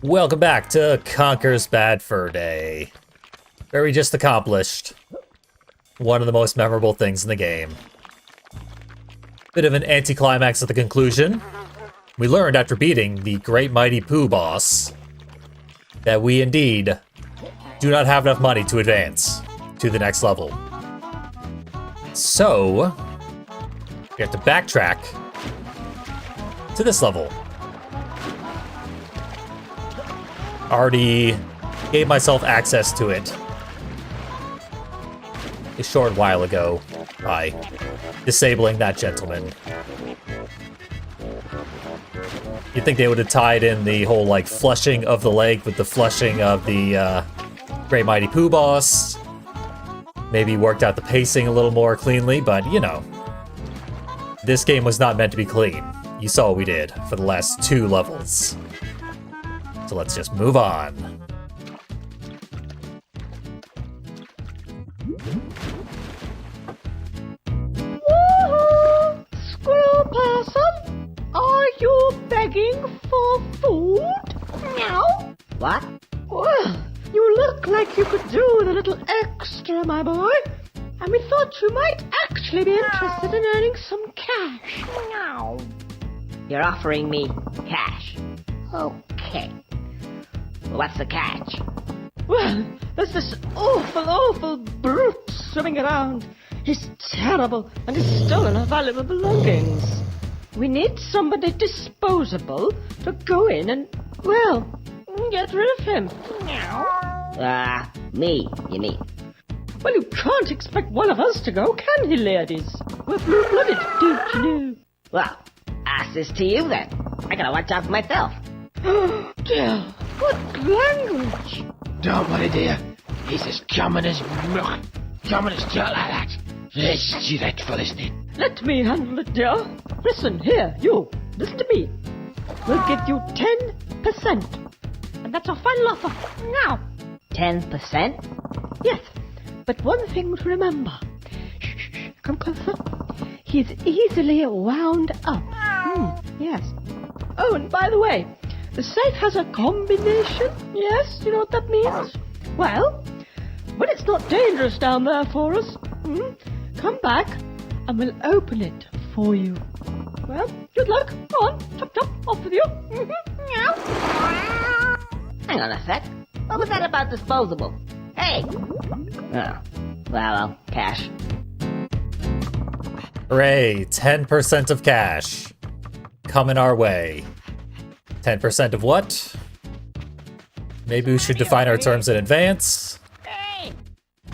Welcome back to Conker's Bad Fur Day, where we just accomplished one of the most memorable things in the game. Bit of an anticlimax at the conclusion. We learned after beating the Great Mighty Pooh boss that we indeed do not have enough money to advance to the next level. So, we have to backtrack to this level. Already gave myself access to it a short while ago by disabling that gentleman. You'd think they would have tied in the whole, like, flushing of the leg with the flushing of the Great Mighty Pooh boss. Maybe worked out the pacing a little more cleanly, but, you know. This game was not meant to be clean. You saw what we did for the last 2 levels. So let's just move on. Woohoo! Squirrel person, are you begging for food? Meow. What? Well, you look like you could do with a little extra, my boy. And we thought you might actually be interested in earning some cash. Meow. You're offering me cash. Okay. What's the catch? Well, there's this awful brute swimming around. He's terrible, and he's stolen our valuable belongings. We need somebody disposable to go in and, well, get rid of him. Me, you mean? Well, you can't expect one of us to go, can he, ladies? We're blue-blooded, don't you know? Well, ask this to you then. I gotta watch out for myself. Oh, dear, what language? Don't worry, dear. He's as common as milk. Common as dirt like that. It's dreadful, isn't it? Let me handle it, dear. Listen, here, you. Listen to me. We'll give you 10%. And that's our final offer. Now. 10%? Yes, but one thing to remember. Shh, come closer. He's easily wound up. Yes. Oh, and by the way, the safe has a combination. Yes, you know what that means? Well, when it's not dangerous down there for us, come back and we'll open it for you. Well, good luck. Go on, chop chop, off with you. Meow. Hang on a sec. What was that about disposable? Hey! Oh, well, cash. Hooray, 10% of cash coming our way. 10% of what? Maybe we should define our terms in advance.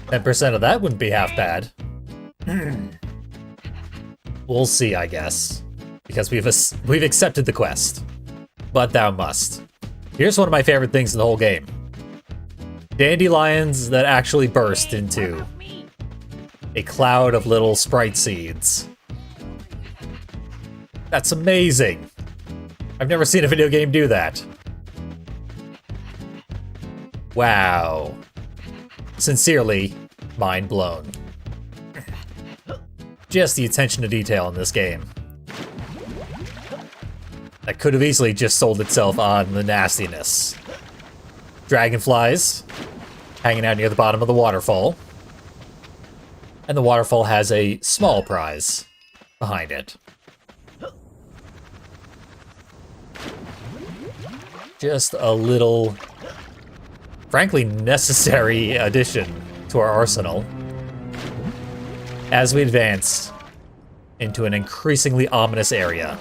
10% of that wouldn't be half bad. We'll see, I guess. Because we've accepted the quest. But thou must. Here's one of my favorite things in the whole game. Dandelions that actually burst into a cloud of little sprite seeds. That's amazing. I've never seen a video game do that. Wow. Sincerely, mind blown. Just the attention to detail in this game. That could have easily just sold itself on the nastiness. Dragonflies hanging out near the bottom of the waterfall. And the waterfall has a small prize behind it. Just a little, frankly, necessary addition to our arsenal as we advance into an increasingly ominous area.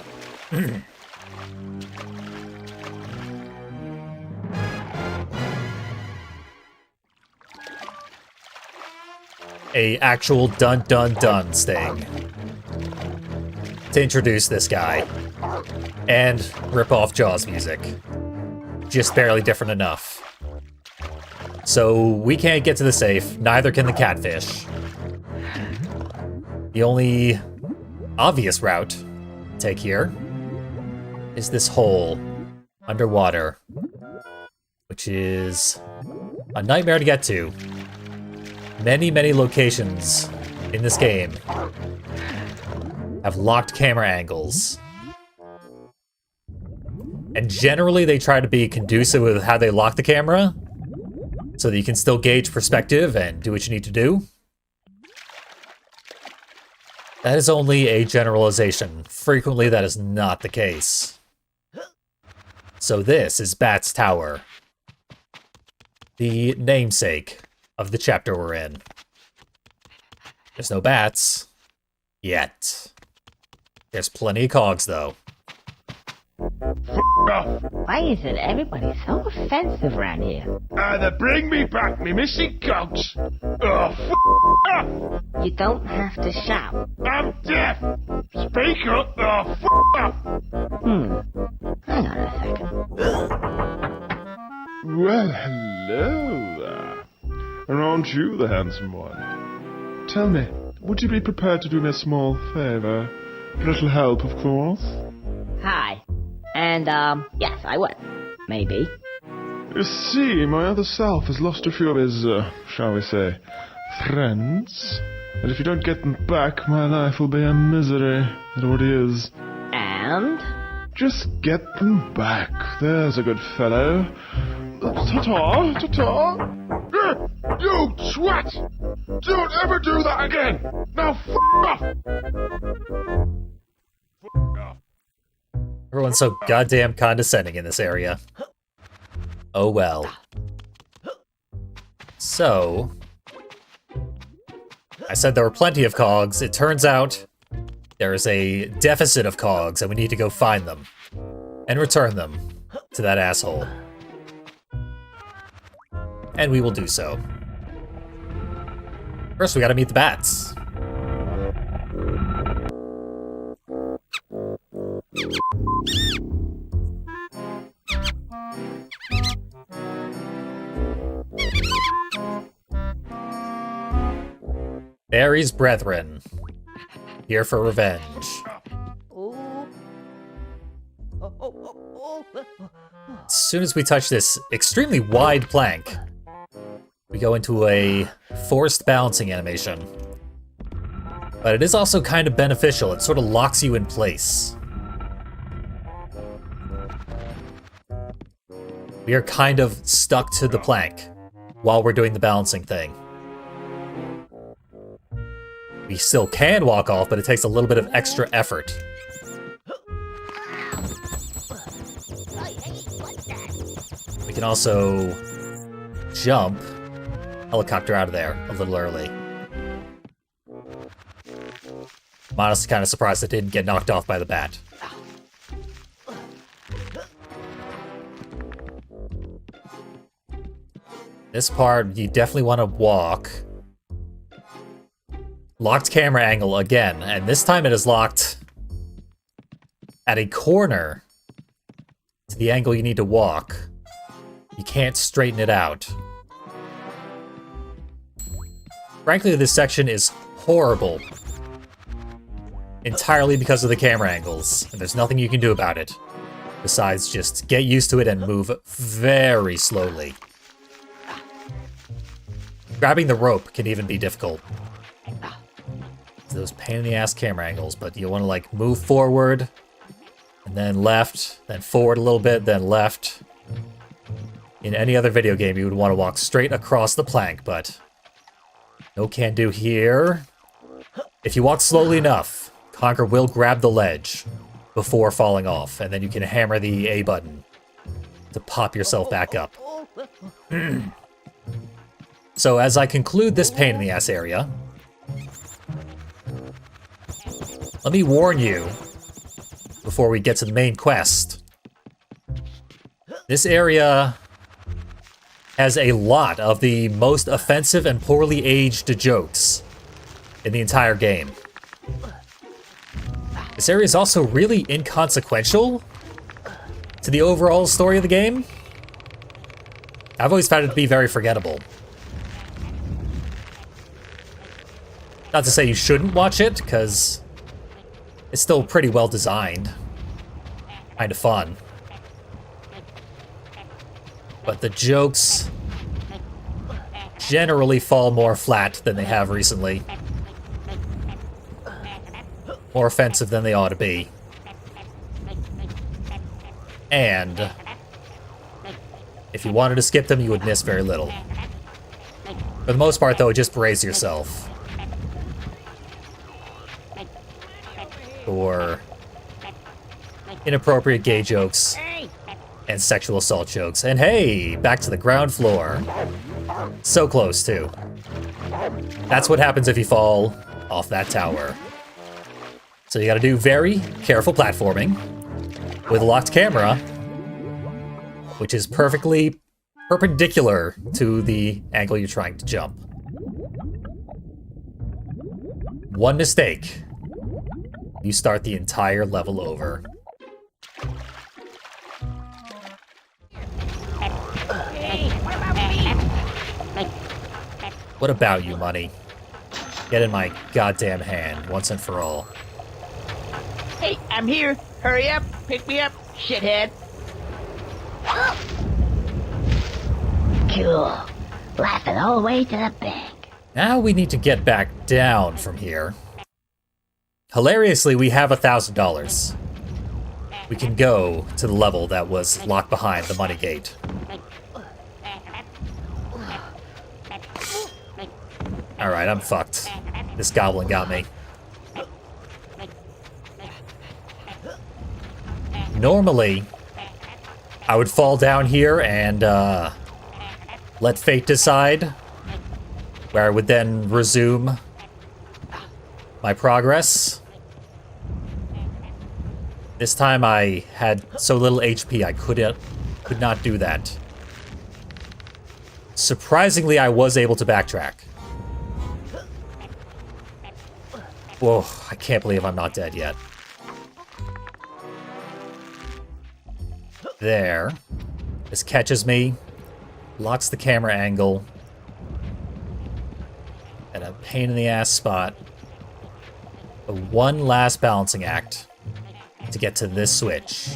A actual dun-dun-dun sting to introduce this guy and rip off Jaws music. Just barely different enough. So we can't get to the safe, neither can the catfish. The only obvious route to take here is this hole underwater, which is a nightmare to get to. Many locations in this game have locked camera angles And generally they try to be conducive with how they lock the camera, so that you can still gauge perspective and do what you need to do. That is only a generalization. Frequently that is not the case. So this is Bat's Tower, the namesake of the chapter we're in. There's no bats. Yet. There's plenty of cogs, though. Off. Why is it everybody so offensive around here? Either bring me back me missing cogs, or off. You don't have to shout. I'm deaf. Speak up, or off. Hang on a second. Well, hello there. And aren't you the handsome one? Tell me, would you be prepared to do me a small favor? A little help, of course. Hi. And, yes, I would. Maybe. You see, my other self has lost a few of his, shall we say, friends. And if you don't get them back, my life will be a misery. It already is. And? Just get them back. There's a good fellow. Ta-ta, ta-ta. You twat! Don't ever do that again! Now off! Off. Everyone's so goddamn condescending in this area. Oh well. So... I said there were plenty of cogs. It turns out there is a deficit of cogs, and we need to go find them. And return them to that asshole. And we will do so. First, we gotta meet the bats. Barry's brethren. Here for revenge. As soon as we touch this extremely wide plank, we go into a forced balancing animation. But it is also kind of beneficial. It sort of locks you in place. We are kind of stuck to the plank while we're doing the balancing thing. We still can walk off, but it takes a little bit of extra effort. We can also jump, helicopter out of there a little early. I'm honestly kind of surprised it didn't get knocked off by the bat. This part, you definitely want to walk. Locked camera angle again, and this time it is locked at a corner to the angle you need to walk. You can't straighten it out. Frankly, this section is horrible. Entirely because of the camera angles, and there's nothing you can do about it. Besides just get used to it and move very slowly. Grabbing the rope can even be difficult. Those pain-in-the-ass camera angles, but you want to, like, move forward, and then left, then forward a little bit, then left. In any other video game, you would want to walk straight across the plank, but no can do here. If you walk slowly enough, Conker will grab the ledge before falling off, and then you can hammer the A button to pop yourself back up. So as I conclude this pain-in-the-ass area, let me warn you, before we get to the main quest, this area has a lot of the most offensive and poorly aged jokes in the entire game. This area is also really inconsequential to the overall story of the game. I've always found it to be very forgettable. Not to say you shouldn't watch it, because it's still pretty well designed. Kind of fun. But the jokes generally fall more flat than they have recently. More offensive than they ought to be. And if you wanted to skip them, you would miss very little. For the most part, though, just brace yourself for inappropriate gay jokes and sexual assault jokes. And hey, back to the ground floor. So close, too. That's what happens if you fall off that tower. So you gotta do very careful platforming with a locked camera, which is perfectly perpendicular to the angle you're trying to jump. One mistake, you start the entire level over. What about you, money? Get in my goddamn hand, once and for all. Hey, I'm here. Hurry up. Pick me up, shithead. Cool. Lasted all the way to the bank. Now we need to get back down from here. Hilariously, we have $1,000. We can go to the level that was locked behind the money gate. Alright, I'm fucked. This goblin got me. Normally, I would fall down here and let fate decide, where I would then resume my progress. This time I had so little HP I could not do that. Surprisingly, I was able to backtrack. Whoa, I can't believe I'm not dead yet. There. This catches me, locks the camera angle, at a pain in the ass spot. The one last balancing act to get to this switch.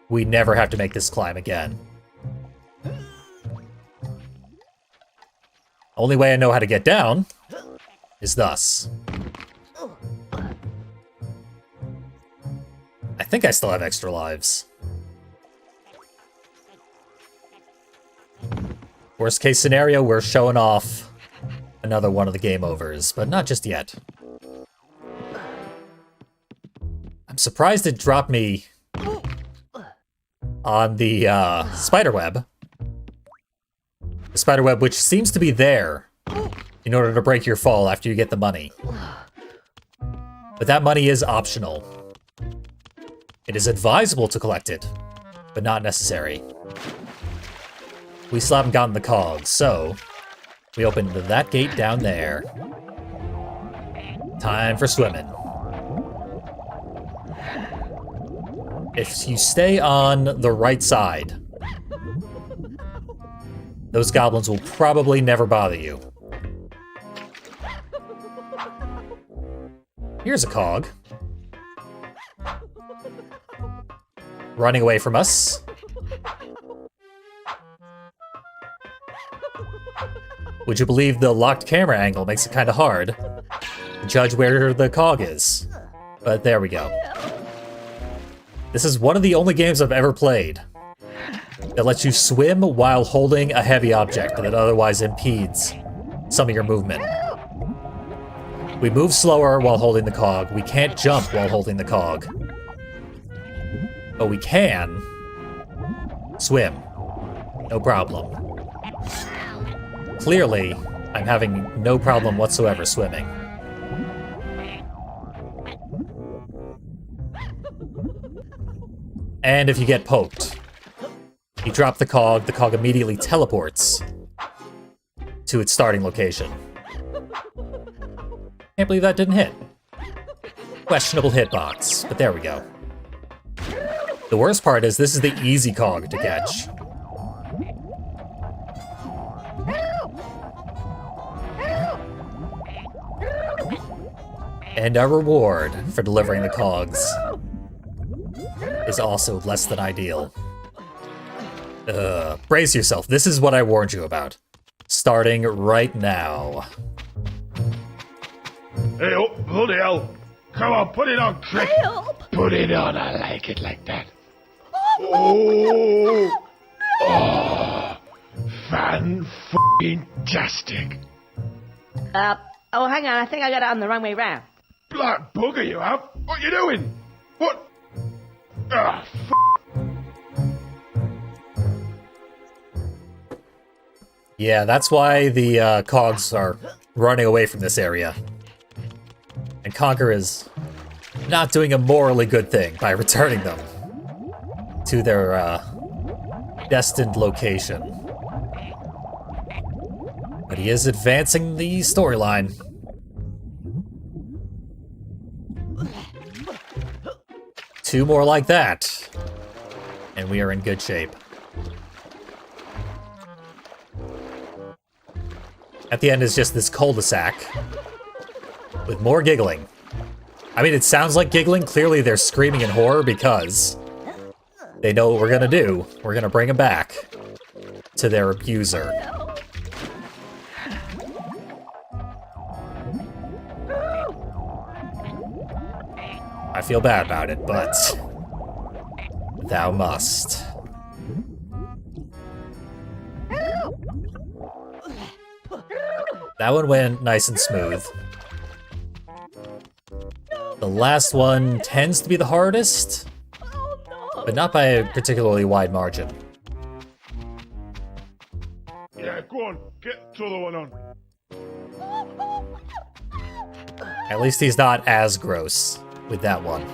We never have to make this climb again. Only way I know how to get down is thus. I think I still have extra lives. Worst case scenario, we're showing off another one of the game overs, but not just yet. I'm surprised it dropped me on the spiderweb. The spiderweb, which seems to be there in order to break your fall after you get the money. But that money is optional. It is advisable to collect it, but not necessary. We still haven't gotten the cogs, so we opened that gate down there. Time for swimming. If you stay on the right side, those goblins will probably never bother you. Here's a cog. Running away from us. Would you believe the locked camera angle makes it kind of hard to judge where the cog is? But there we go. This is one of the only games I've ever played that lets you swim while holding a heavy object that otherwise impedes some of your movement. We move slower while holding the cog. We can't jump while holding the cog. But we can swim. No problem. Clearly, I'm having no problem whatsoever swimming. And if you get poked, you drop the cog immediately teleports to its starting location. Can't believe that didn't hit. Questionable hitbox, but there we go. The worst part is this is the easy cog to catch. And our reward for delivering the cogs is also less than ideal. Brace yourself. This is what I warned you about. Starting right now. Hey, oh, bloody hell. Come on, put it on, Crick. Help! Put it on, I like it like that. Oh! Oh, fan-f***ing-tastic. Oh, hang on, I think I got it on the wrong way round. Black bugger you have. What you doing? What? Ah, Yeah, that's why the cogs are running away from this area. And Conker is not doing a morally good thing by returning them to their destined location. But he is advancing the storyline. Two more like that, and we are in good shape. At the end is just this cul-de-sac with more giggling. I mean, it sounds like giggling. Clearly they're screaming in horror because they know what we're gonna do. We're gonna bring them back to their abuser. I feel bad about it, but thou must. That one went nice and smooth. The last one tends to be the hardest, but not by a particularly wide margin. yeah, go on. Get the other one on. At least he's not as gross with that one.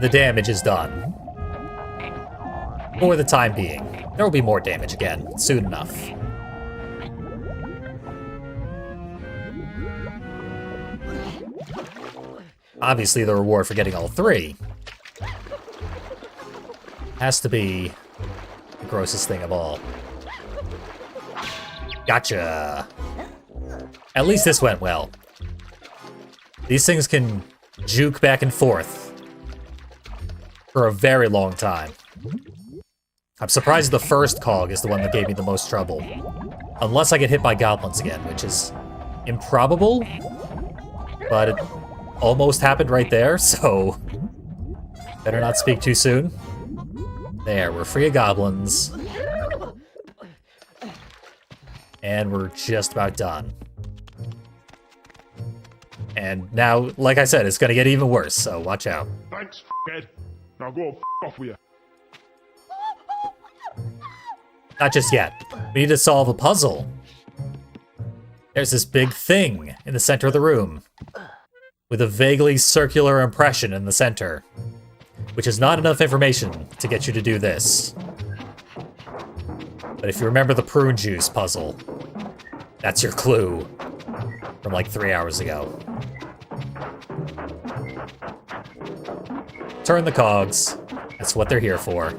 The damage is done. For the time being. There will be more damage again, soon enough. Obviously, the reward for getting all three has to be the grossest thing of all. Gotcha! At least this went well. These things can juke back and forth for a very long time. I'm surprised the first cog is the one that gave me the most trouble. Unless I get hit by goblins again, which is improbable, but it almost happened right there, so better not speak too soon. There, we're free of goblins. And we're just about done. And now, like I said, it's gonna get even worse, so watch out. Thanks, f***head. Now go f*** off with you. Not just yet. We need to solve a puzzle. There's this big thing in the center of the room, with a vaguely circular impression in the center, which is not enough information to get you to do this. But if you remember the prune juice puzzle, that's your clue from like 3 hours ago. Turn the cogs. That's what they're here for.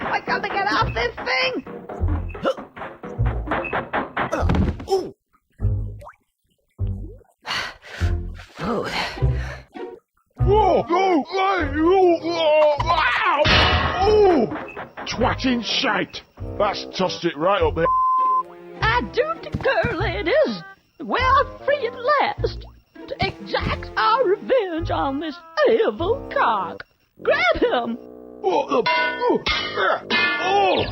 I gotta get off this thing! Food. Whoa! Go! Ow! Oh! Twatting shite! That's tossed it right up there. I do declare, ladies, we are free at last to exact our revenge on this evil cog. Grab him! What the? Oh!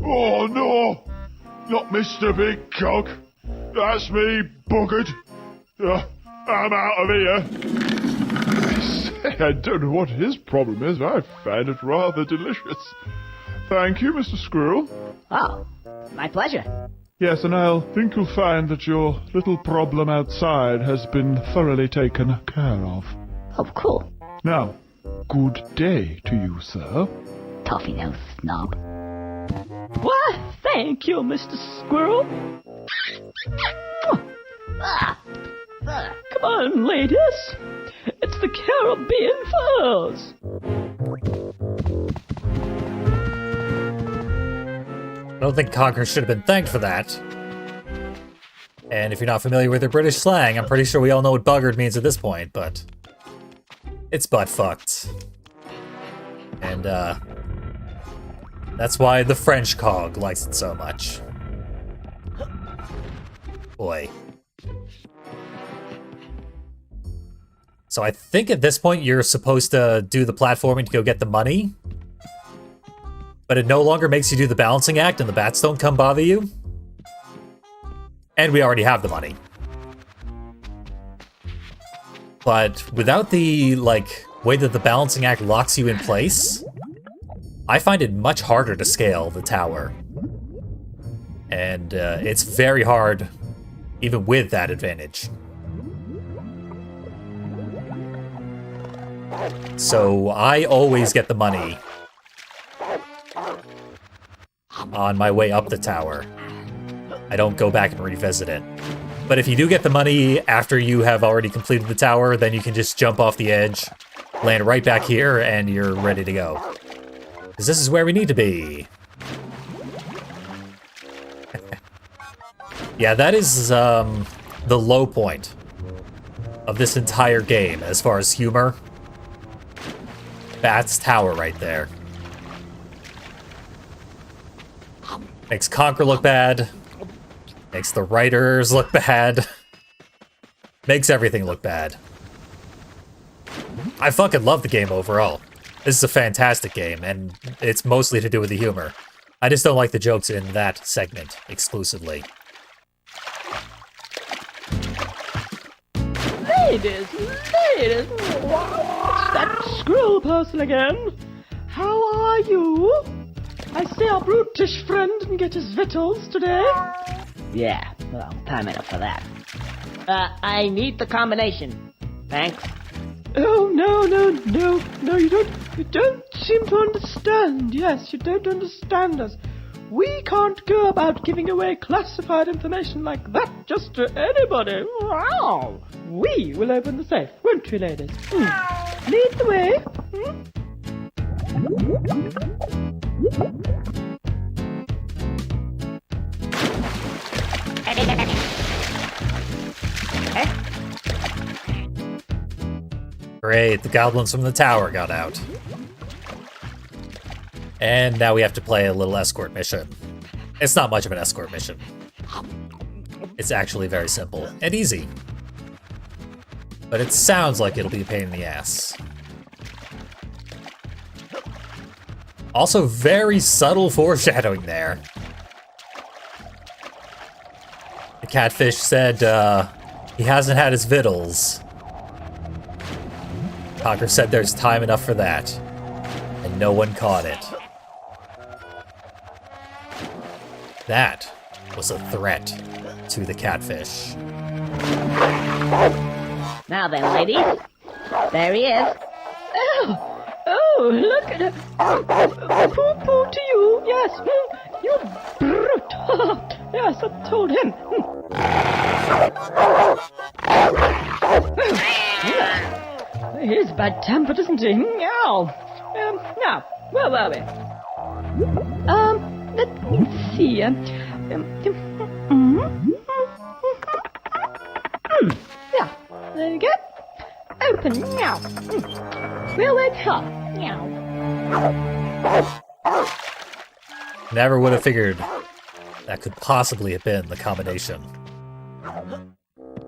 Oh no! Not Mr. Big Cog. That's me, buggered. I'm out of here. I don't know what his problem is. I find it rather delicious. Thank you, Mr. Squirrel. Oh, my pleasure. Yes, and I'll think you'll find that your little problem outside has been thoroughly taken care of. Oh, cool. Now, good day to you, sir. Toffee nose snob. Why, thank you, Mr. Squirrel. Come on, ladies. It's the Caribbean Furs. don't think Conker should have been thanked for that. And if you're not familiar with their British slang, I'm pretty sure we all know what buggered means at this point, but it's butt-fucked. And, that's why the French cog likes it so much. Boy. So I think at this point you're supposed to do the platforming to go get the money. But it no longer makes you do the balancing act and the bats don't come bother you. And we already have the money. But without the, like, way that the balancing act locks you in place, I find it much harder to scale the tower. And it's very hard, even with that advantage. So I always get the money on my way up the tower. I don't go back and revisit it. But if you do get the money after you have already completed the tower, then you can just jump off the edge, land right back here, and you're ready to go. Because this is where we need to be. Yeah, that is the low point of this entire game as far as humor. Bat's tower right there. Makes Conker look bad. Makes the writers look bad. Makes everything look bad. I fucking love the game overall. This is a fantastic game, and it's mostly to do with the humor. I just don't like the jokes in that segment exclusively. Ladies, ladies, what's that squirrel person again? How are you? I see our brutish friend didn't get his victuals today. Yeah, well, time enough for that. I need the combination. Thanks. Oh, no, you don't seem to understand. Yes, you don't understand us. We can't go about giving away classified information like that just to anybody. Wow. We will open the safe, won't we, ladies? Lead the way. Great, the goblins from the tower got out. And now we have to play a little escort mission. It's not much of an escort mission. It's actually very simple and easy. But it sounds like it'll be a pain in the ass. Also, very subtle foreshadowing there. The catfish said he hasn't had his victuals. Conker said there's time enough for that, and no one caught it. That was a threat to the catfish. Now then, ladies. There he is. Oh, look at it. Poo-poo to you, yes. You brute. Yes, I told him. He's bad-tempered, isn't he? Now, where were we? Let me see. Yeah, there you go. Open, now. We'll wake up, now. Never would have figured that could possibly have been the combination.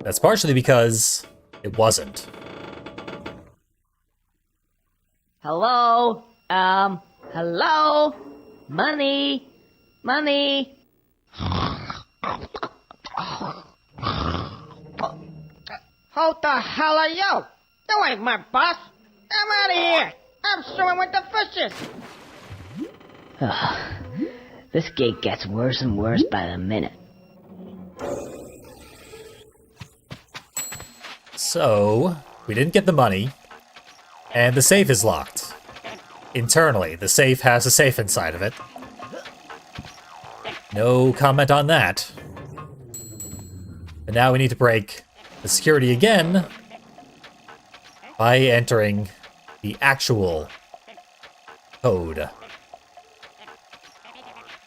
That's partially because it wasn't. Hello? Hello? Money? Money? Who the hell are you? You ain't my boss. I'm out of here. I'm swimming with the fishes. This gig gets worse and worse by the minute. So, we didn't get the money, and the safe is locked. Internally, the safe has a safe inside of it. No comment on that. But now we need to break the security again by entering the actual code.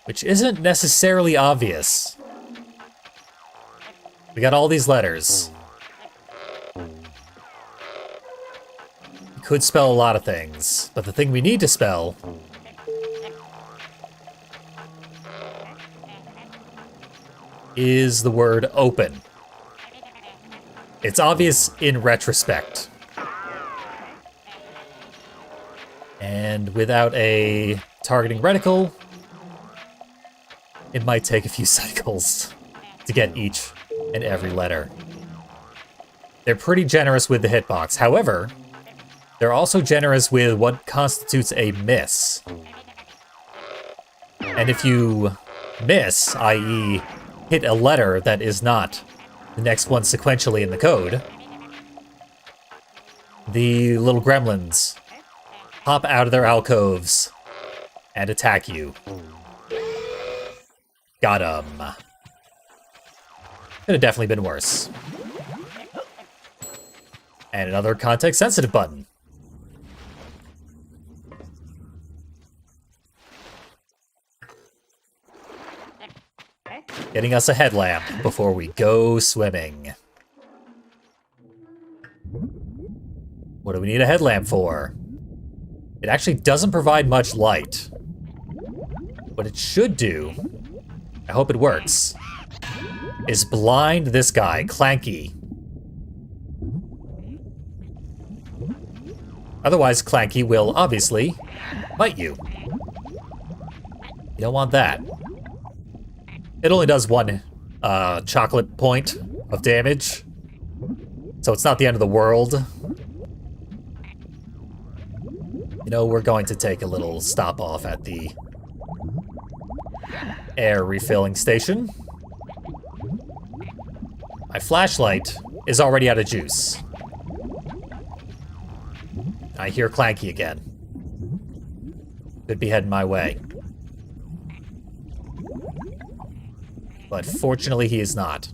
which isn't necessarily obvious. We got all these letters. We could spell a lot of things, but the thing we need to spell is the word open. It's obvious in retrospect. And without a targeting reticle, it might take a few cycles to get each and every letter. They're pretty generous with the hitbox. However, they're also generous with what constitutes a miss. And if you miss, i.e., hit a letter that is not the next one sequentially in the code, the little gremlins pop out of their alcoves and attack you. Got 'em. Could have definitely been worse. And another context-sensitive button. Getting us a headlamp before we go swimming. What do we need a headlamp for? It actually doesn't provide much light. What it should do, I hope it works, is blind this guy, Clanky. Otherwise, Clanky will obviously bite you. You don't want that. It only does one chocolate point of damage, so it's not the end of the world. You know, we're going to take a little stop off at the air refilling station. My flashlight is already out of juice. I hear Clanky again. Could be heading my way. But fortunately, he is not.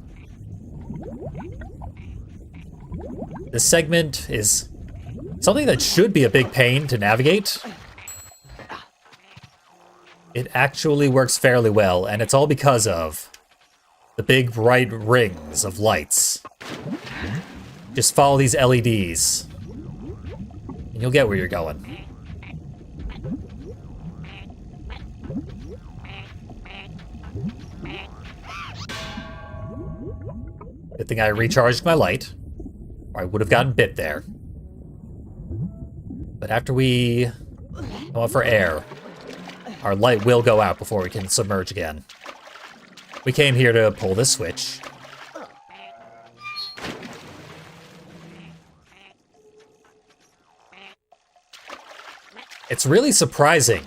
This segment is something that should be a big pain to navigate. It actually works fairly well, and it's all because of the big bright rings of lights. Just follow these LEDs, and you'll get where you're going. Good thing I recharged my light, or I would have gotten bit there. But after we go out for air, our light will go out before we can submerge again. We came here to pull this switch. It's really surprising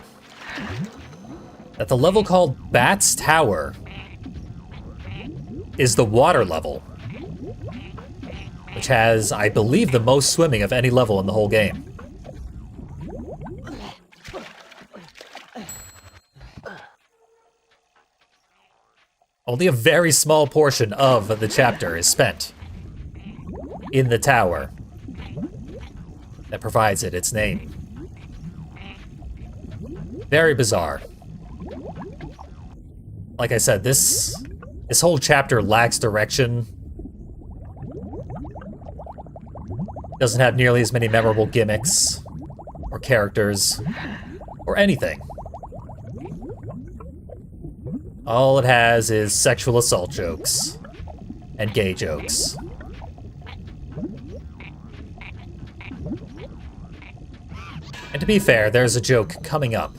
that the level called Bat's Tower is the water level, which has, I believe, the most swimming of any level in the whole game. Only a very small portion of the chapter is spent in the tower that provides it its name. Very bizarre. Like I said, this whole chapter lacks direction. Doesn't have nearly as many memorable gimmicks, or characters, or anything. All it has is sexual assault jokes, and gay jokes. And to be fair, there's a joke coming up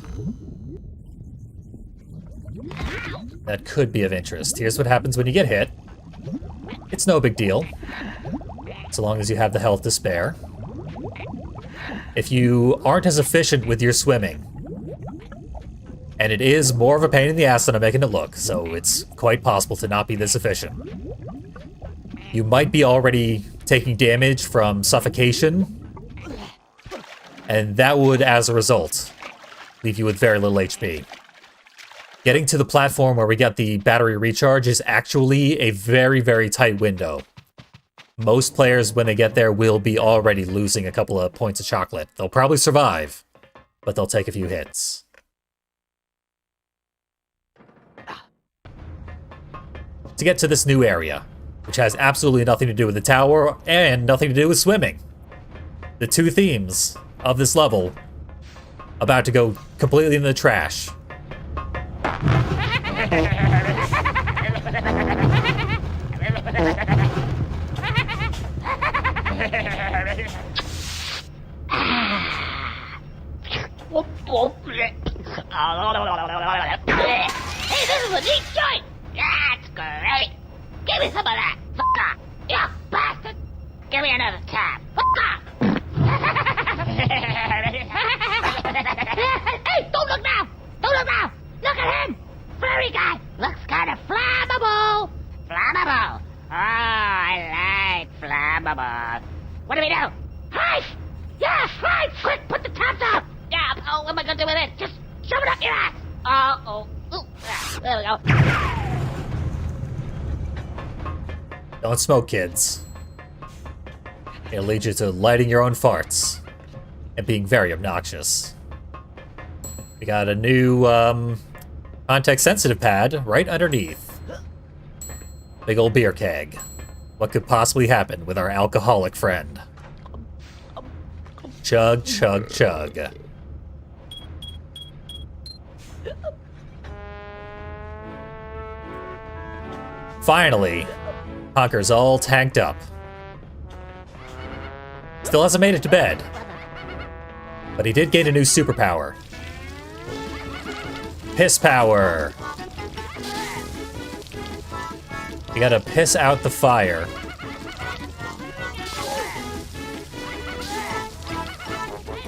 that could be of interest. Here's what happens when you get hit. It's no big deal, so long as you have the health to spare. If you aren't as efficient with your swimming, and it is more of a pain in the ass than I'm making it look, so it's quite possible to not be this efficient, you might be already taking damage from suffocation, and that would, as a result, leave you with very little HP. Getting to the platform where we got the battery recharge is actually a very, very tight window. Most players, when they get there, will be already losing a couple of points of chocolate. They'll probably survive, but they'll take a few hits. to get to this new area, which has absolutely nothing to do with the tower and nothing to do with swimming. The two themes of this level about to go completely in the trash. Hey, this is a neat joint! That's great! Give me some of that! Fuck off! You bastard! Give me another tab! Fuck off! Hey, don't look now! Don't look now! Look at him! Furry guy! Looks kind of flammable! Flammable! Oh, I like flammable. What do we do? Hide! Yes, hide! Quick, put the tabs up! Yeah, oh, what am I gonna do with it? Just shove it up your ass! Ooh, there we go. Don't smoke, kids. It'll lead you to lighting your own farts and being very obnoxious. We got a new context-sensitive pad right underneath. Big old beer keg. What could possibly happen with our alcoholic friend? Chug, chug, chug. Finally, Conker's all tanked up. Still hasn't made it to bed, but he did gain a new superpower. Piss power! You gotta piss out the fire.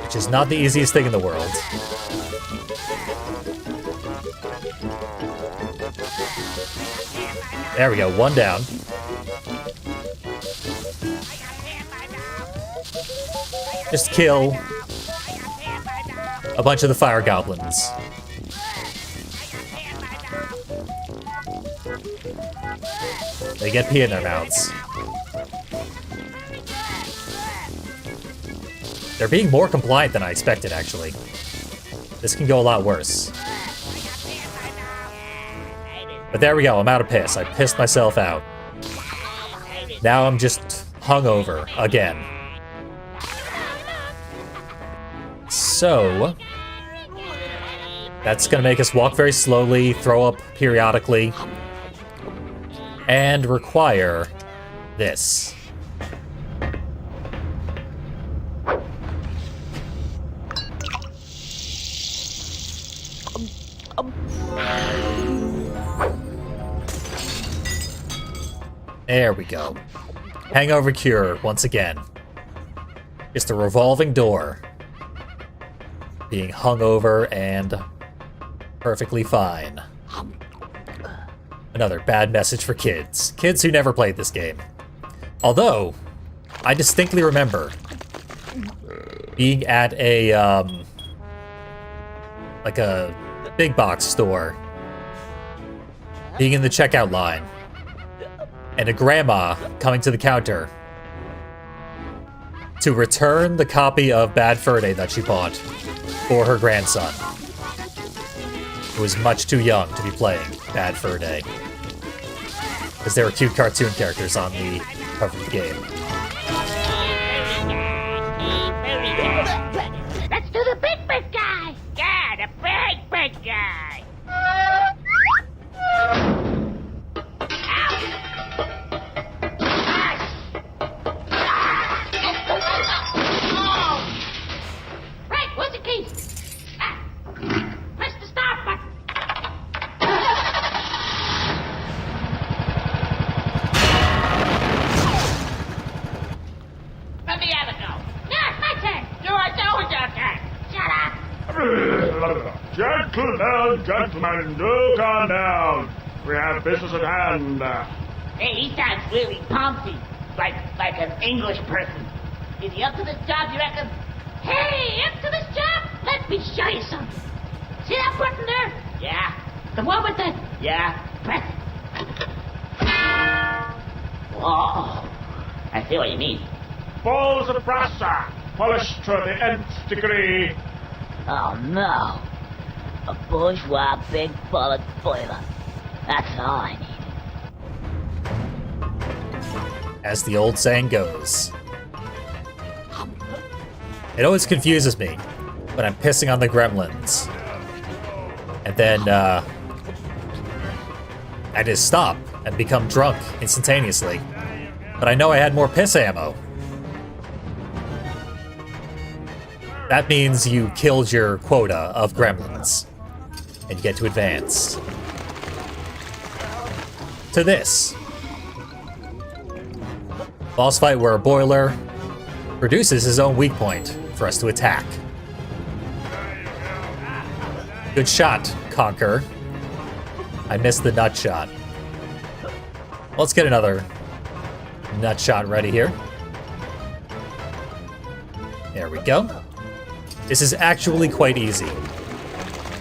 Which is not the easiest thing in the world. There we go, one down. Just kill a bunch of the fire goblins. They get pee in their mouths. They're being more compliant than I expected, actually. This can go a lot worse. But there we go, I'm out of piss. I pissed myself out. Now I'm just hungover again. So, that's gonna make us walk very slowly, throw up periodically, and require this. There we go. Hangover cure, once again. Just a revolving door. Being hungover and perfectly fine. Another bad message for kids. Kids who never played this game. Although, I distinctly remember being at a, like a big box store. Being in the checkout line. And a grandma coming to the counter to return the copy of Bad Fur Day that she bought for her grandson, who was much too young to be playing Bad Fur Day, because there were cute cartoon characters on the cover of the game. Let's do the big guy! Yeah, the big guy! Gentlemen, do calm down. We have business at hand. Hey, he sounds really pompy, like an English person. Is he up to this job, you reckon? Hey, up to this job? Let me show you something. See that button there? Yeah. The one with the... Yeah, press it. Whoa. I see what you mean. Balls of brassa, polished to the nth degree. Oh, no. A bourgeois big bullet boiler. That's all I need. as the old saying goes. It always confuses me when I'm pissing on the gremlins. And then, I just stop and become drunk instantaneously. But I know I had more piss ammo. That means you killed your quota of gremlins. And you get to advance. To this. Boss fight where a boiler produces his own weak point for us to attack. Good shot, Conker. I missed the nut shot. Let's get another nut shot ready here. There we go. This is actually quite easy.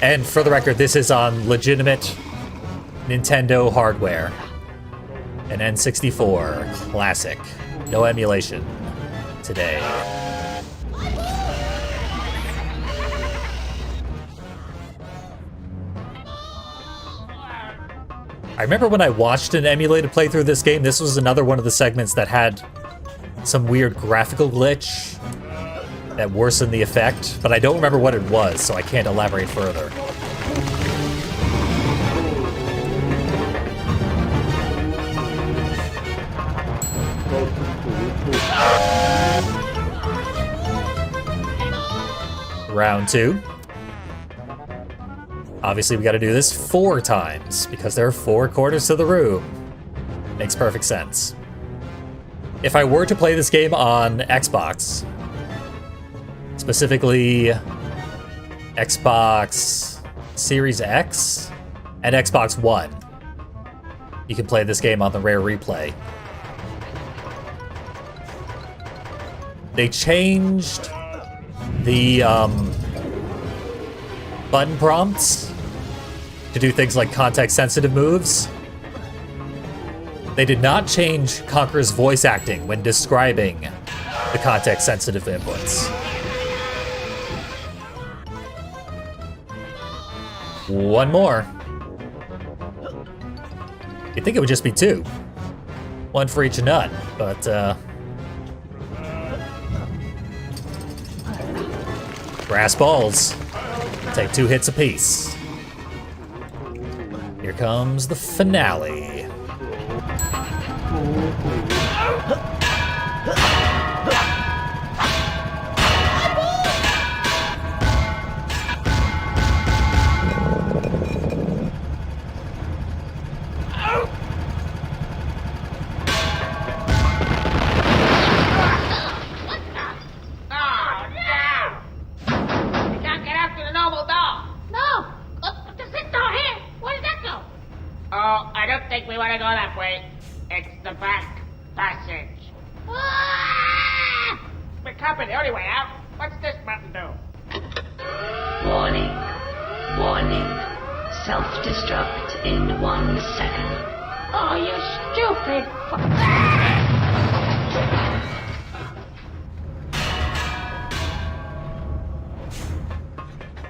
And for the record, this is on legitimate Nintendo hardware. An N64 classic. No emulation today. I remember when I watched an emulated playthrough of this game, this was another one of the segments that had some weird graphical glitch that worsened the effect, but I don't remember what it was, so I can't elaborate further. Round 2. Obviously, we gotta do this 4 times, because there are 4 quarters to the room. Makes perfect sense. If I were to play this game on Xbox, specifically Xbox Series X and Xbox One, you can play this game on the Rare Replay. They changed the button prompts to do things like context-sensitive moves. They did not change Conker's voice acting when describing the context-sensitive inputs. One more. You'd think it would just be 2. 1 for each nut, but brass balls. Take 2 hits apiece. Here comes the finale. Self-destruct in 1 second. Oh, you stupid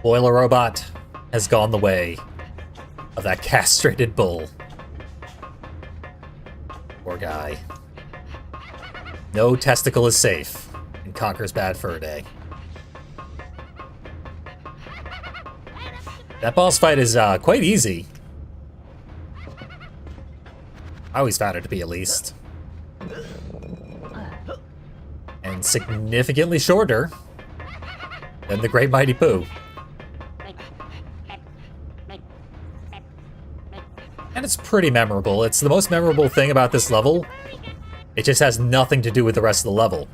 Boiler Robot has gone the way of that castrated bull. Poor guy. No testicle is safe in Conker's Bad Fur Day. That boss fight is quite easy. I always found it to be, at least. And significantly shorter than the Great Mighty Pooh. And it's pretty memorable. It's the most memorable thing about this level. It just has nothing to do with the rest of the level.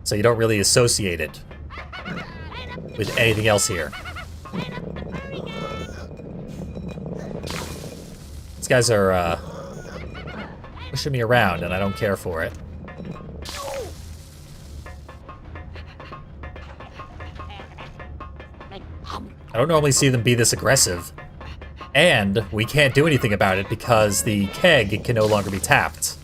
So you don't really associate it with anything else here. These guys are pushing me around, and I don't care for it. I don't normally see them be this aggressive. And we can't do anything about it because the keg can no longer be tapped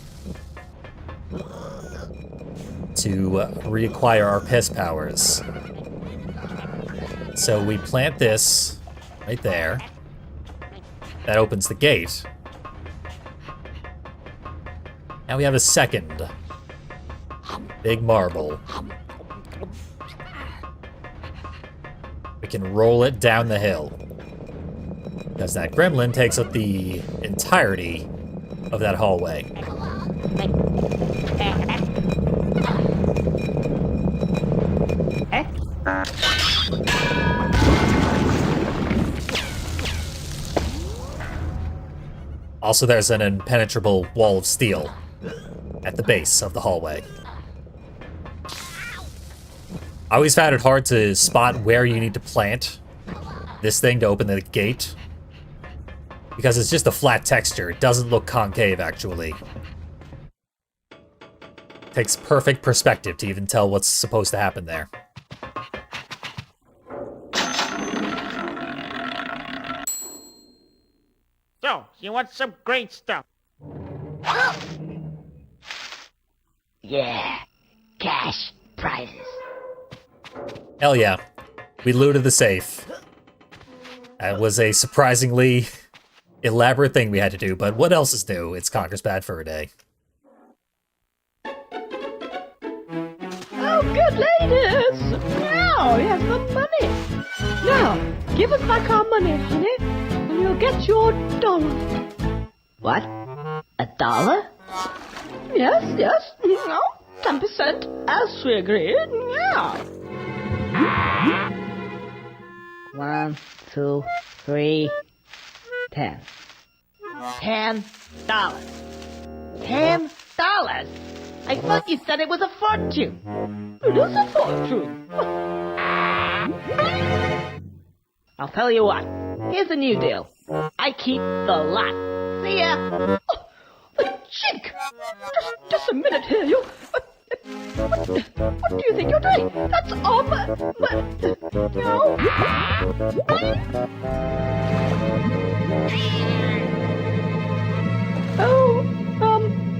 to reacquire our piss powers. So we plant this right there. That opens the gate. Now we have a second big marble. We can roll it down the hill. Because that gremlin takes up the entirety of that hallway. Also, there's an impenetrable wall of steel at the base of the hallway. I always found it hard to spot where you need to plant this thing to open the gate, because it's just a flat texture. It doesn't look concave, actually. Takes perfect perspective to even tell what's supposed to happen there. So, you want some great stuff? Yeah, cash prizes. Hell yeah. We looted the safe. That was a surprisingly elaborate thing we had to do, but what else is new? It's Conker's Bad Fur Day. Oh, good ladies! Now, here's the money. Now, give us back our money, honey, and you'll get your dollar. What? $1? Yes, yes. No, 10%, as we agreed. Yeah. 1, 2, 3, 10. $10. $10? I thought you said it was a fortune. It is a fortune. I'll tell you what. Here's a new deal. I keep the lot. See ya. Oh, a chink! Just a minute here, you... What do you think you're doing? That's no. Oh,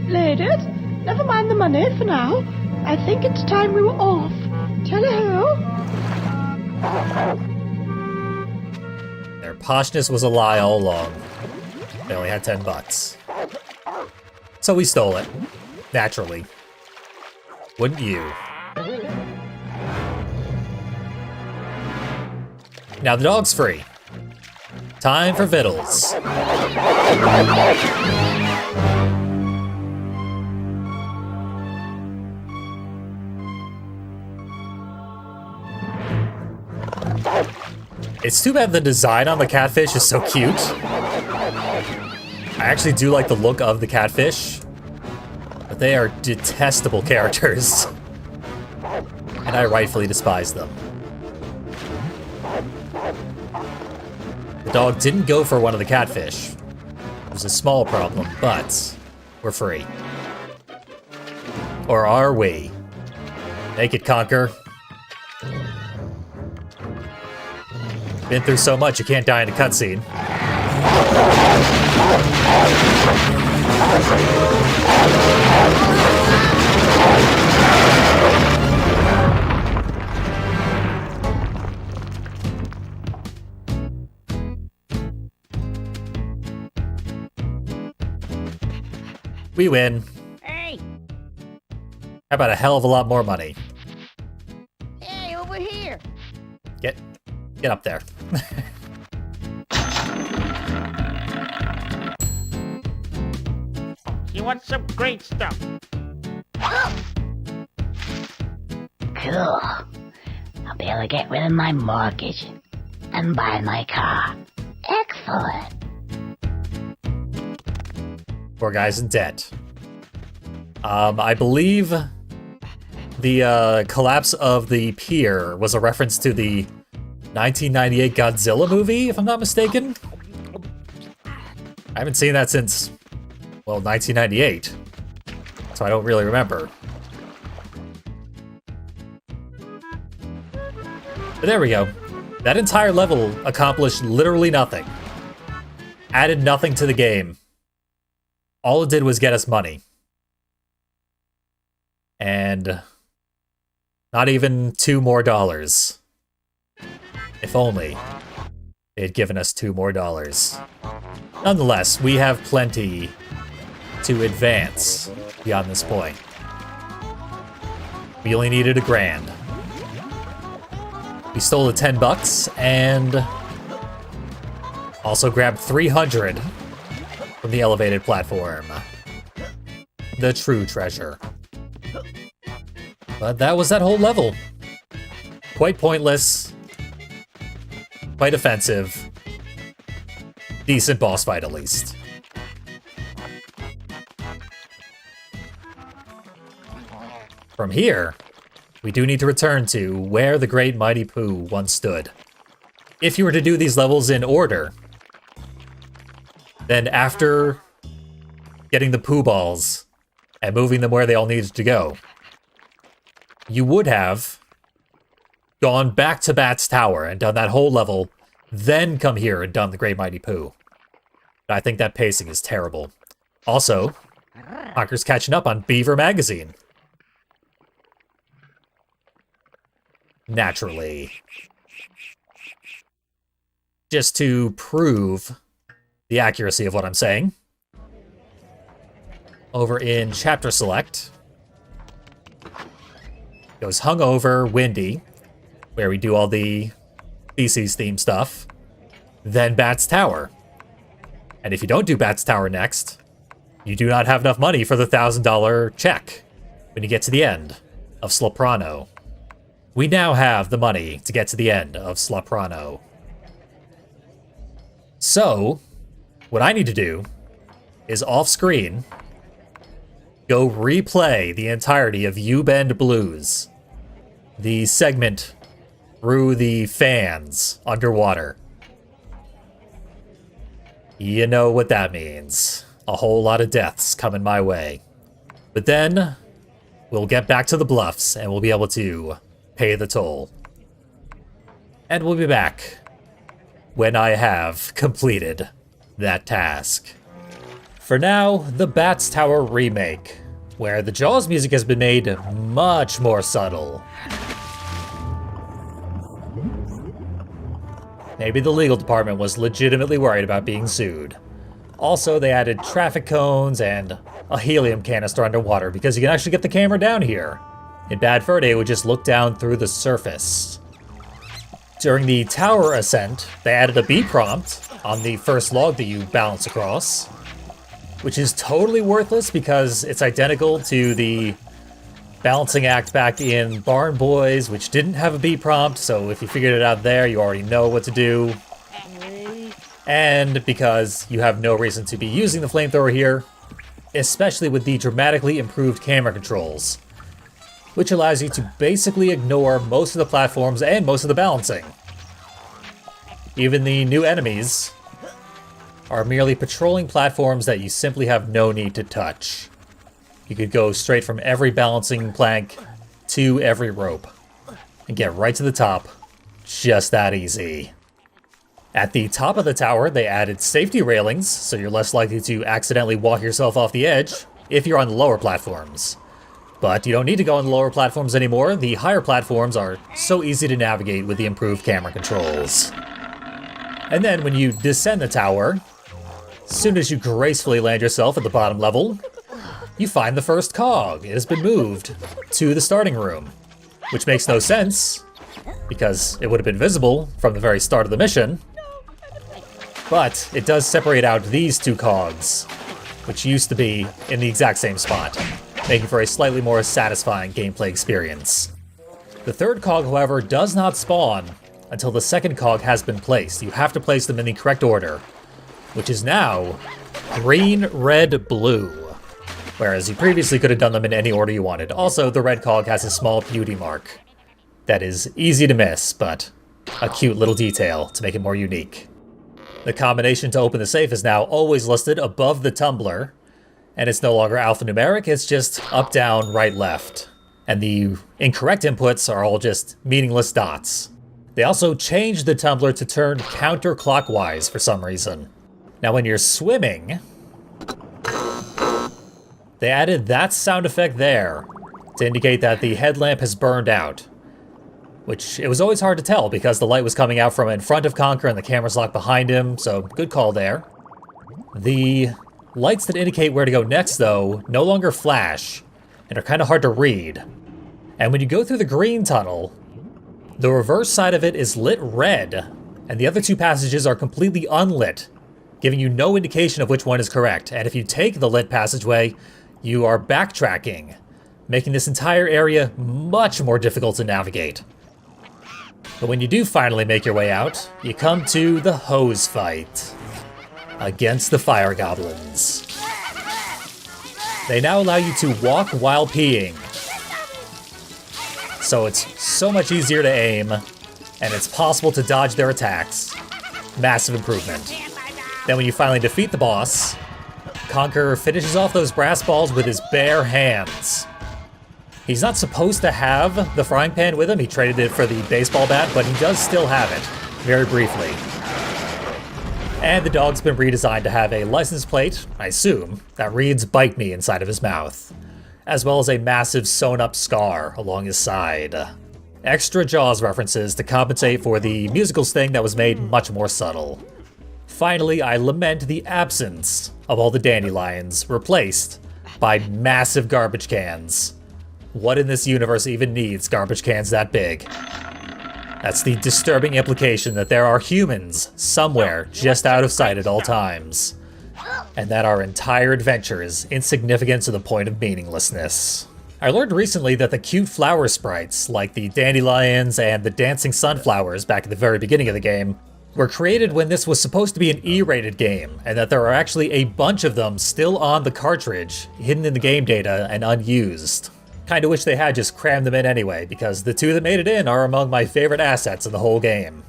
ladies, never mind the money for now. I think it's time we were off. Tally-ho. Their poshness was a lie all along. They only had $10. So we stole it. Naturally. Wouldn't you? Now the dog's free. Time for victuals. It's too bad the design on the catfish is so cute. I actually do like the look of the catfish, but they are detestable characters, and I rightfully despise them. The dog didn't go for one of the catfish. It was a small problem, but we're free. Or are we? Make it, Conker. Been through so much, you can't die in a cutscene. We win. Hey! How about a hell of a lot more money? Hey, over here! Get up there. You want some great stuff? Cool. I'll be able to get rid of my mortgage and buy my car. Excellent. Poor guy's in debt. I believe the collapse of the pier was a reference to the 1998 Godzilla movie, if I'm not mistaken. I haven't seen that since, well, 1998, so I don't really remember. But there we go. That entire level accomplished literally nothing. Added nothing to the game. All it did was get us money. And not even $2 more. If only they had given us $2 more. Nonetheless, we have plenty to advance beyond this point. We only needed $1,000. We stole the $10 and also grabbed 300 from the elevated platform. The true treasure. But that was that whole level. Quite pointless. Quite offensive. Decent boss fight, at least. From here, we do need to return to where the Great Mighty Pooh once stood. If you were to do these levels in order, then after getting the Pooh balls and moving them where they all needed to go, you would have gone back to Bat's Tower and done that whole level, then come here and done the Great Mighty Pooh. I think that pacing is terrible. Also, Conker's catching up on Beaver Magazine. Naturally. Just to prove the accuracy of what I'm saying, over in Chapter Select, goes Hungover, Windy, where we do all the Theses theme stuff, then Bat's Tower. And if you don't do Bat's Tower next, you do not have enough money for the $1,000 check when you get to the end of Sloprano. We now have the money to get to the end of Sloprano. So, what I need to do is off-screen go replay the entirety of U-Bend Blues, the segment through the fans underwater. You know what that means. A whole lot of deaths coming my way. But then, we'll get back to the bluffs and we'll be able to pay the toll. And we'll be back when I have completed that task. For now, the Bat's Tower remake, where the Jaws music has been made much more subtle. Maybe the legal department was legitimately worried about being sued. Also, they added traffic cones and a helium canister underwater because you can actually get the camera down here. In Bad Fur Day, it would just look down through the surface. During the tower ascent, they added a beat prompt on the first log that you bounce across, which is totally worthless because it's identical to the balancing act back in Barn Boys, which didn't have a beat prompt, so if you figured it out there, you already know what to do. And because you have no reason to be using the flamethrower here, especially with the dramatically improved camera controls, which allows you to basically ignore most of the platforms and most of the balancing. Even the new enemies are merely patrolling platforms that you simply have no need to touch. You could go straight from every balancing plank to every rope and get right to the top, just that easy. At the top of the tower, they added safety railings, so you're less likely to accidentally walk yourself off the edge if you're on the lower platforms. But you don't need to go on the lower platforms anymore. The higher platforms are so easy to navigate with the improved camera controls. And then when you descend the tower, as soon as you gracefully land yourself at the bottom level, you find the first cog. It has been moved to the starting room, which makes no sense because it would have been visible from the very start of the mission. But it does separate out these two cogs, which used to be in the exact same spot, making for a slightly more satisfying gameplay experience. The third cog, however, does not spawn until the second cog has been placed. You have to place them in the correct order, which is now green, red, blue, whereas you previously could have done them in any order you wanted. Also, the red cog has a small beauty mark that is easy to miss, but a cute little detail to make it more unique. The combination to open the safe is now always listed above the tumbler, and it's no longer alphanumeric, it's just up, down, right, left. And the incorrect inputs are all just meaningless dots. They also changed the tumbler to turn counterclockwise for some reason. Now when you're swimming, they added that sound effect there to indicate that the headlamp has burned out. Which, it was always hard to tell because the light was coming out from in front of Conker and the camera's locked behind him, so good call there. The Lights that indicate where to go next, though, no longer flash, and are kind of hard to read. And when you go through the green tunnel, the reverse side of it is lit red, and the other two passages are completely unlit, giving you no indication of which one is correct. And if you take the lit passageway, you are backtracking, making this entire area much more difficult to navigate. But when you do finally make your way out, you come to the hose fight against the fire goblins. They now allow you to walk while peeing, so it's so much easier to aim, and it's possible to dodge their attacks. Massive improvement. Then when you finally defeat the boss, Conker finishes off those brass balls with his bare hands. He's not supposed to have the frying pan with him. He traded it for the baseball bat, but he does still have it, very briefly. And the dog's been redesigned to have a license plate, I assume, that reads "Bite Me" inside of his mouth, as well as a massive sewn-up scar along his side. Extra Jaws references to compensate for the musical sting that was made much more subtle. Finally, I lament the absence of all the dandelions, replaced by massive garbage cans. What in this universe even needs garbage cans that big? That's the disturbing implication that there are humans somewhere just out of sight at all times, and that our entire adventure is insignificant to the point of meaninglessness. I learned recently that the cute flower sprites, like the dandelions and the dancing sunflowers back at the very beginning of the game, were created when this was supposed to be an E-rated game, and that there are actually a bunch of them still on the cartridge, hidden in the game data and unused. Kinda wish they had just crammed them in anyway, because the two that made it in are among my favorite assets in the whole game.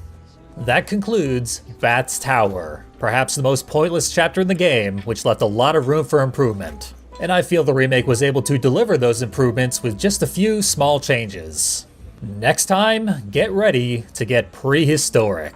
That concludes Bat's Tower, perhaps the most pointless chapter in the game, which left a lot of room for improvement. And I feel the remake was able to deliver those improvements with just a few small changes. Next time, get ready to get prehistoric.